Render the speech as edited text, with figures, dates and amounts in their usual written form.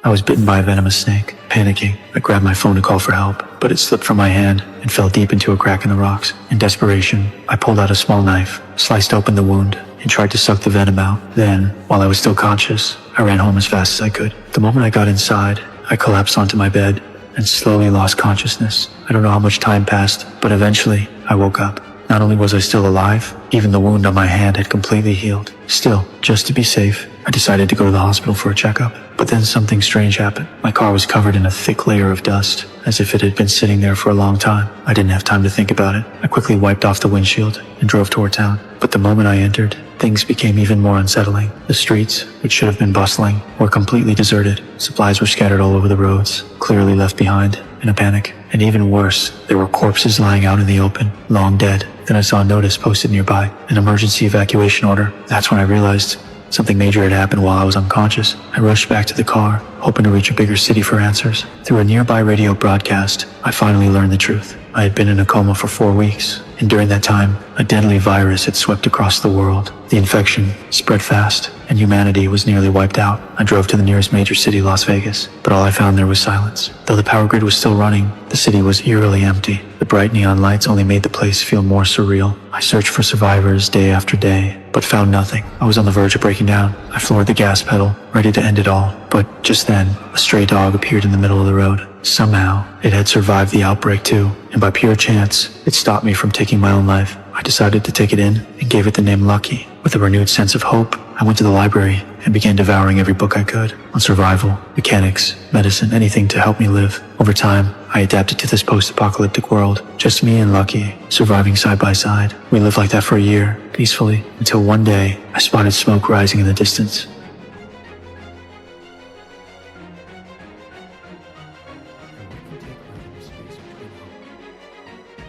I was bitten by a venomous snake. Panicking, I grabbed my phone to call for help, but it slipped from my hand and fell deep into a crack in the rocks. In desperation, I pulled out a small knife, sliced open the wound, and tried to suck the venom out. Then, while I was still conscious, I ran home as fast as I could. The moment I got inside, I collapsed onto my bed and slowly lost consciousness. I don't know how much time passed, but eventually, I woke up. Not only was I still alive, even the wound on my hand had completely healed. Still, just to be safe, I decided to go to the hospital for a checkup. But then something strange happened. My car was covered in a thick layer of dust, as if it had been sitting there for a long time. I didn't have time to think about it. I quickly wiped off the windshield and drove toward town. But the moment I entered, things became even more unsettling. The streets, which should have been bustling, were completely deserted. Supplies were scattered all over the roads, clearly left behind in a panic. And even worse, there were corpses lying out in the open, long dead. Then I saw a notice posted nearby, an emergency evacuation order. That's when I realized something major had happened while I was unconscious. I rushed back to the car, hoping to reach a bigger city for answers. Through a nearby radio broadcast, I finally learned the truth. I had been in a coma for 4 weeks, and during that time, a deadly virus had swept across the world. The infection spread fast, and humanity was nearly wiped out. I drove to the nearest major city, Las Vegas, but all I found there was silence. Though the power grid was still running, the city was eerily empty. The bright neon lights only made the place feel more surreal. I searched for survivors day after day, but found nothing. I was on the verge of breaking down. I floored the gas pedal, ready to end it all. But just then, a stray dog appeared in the middle of the road. Somehow, it had survived the outbreak too, and by pure chance, it stopped me from taking my own life. I decided to take it in and gave it the name Lucky. With a renewed sense of hope, I went to the library and began devouring every book I could on survival, mechanics, medicine, anything to help me live. Over time, I adapted to this post-apocalyptic world. Just me and Lucky, surviving side by side. We lived like that for a year, peacefully, until one day, I spotted smoke rising in the distance.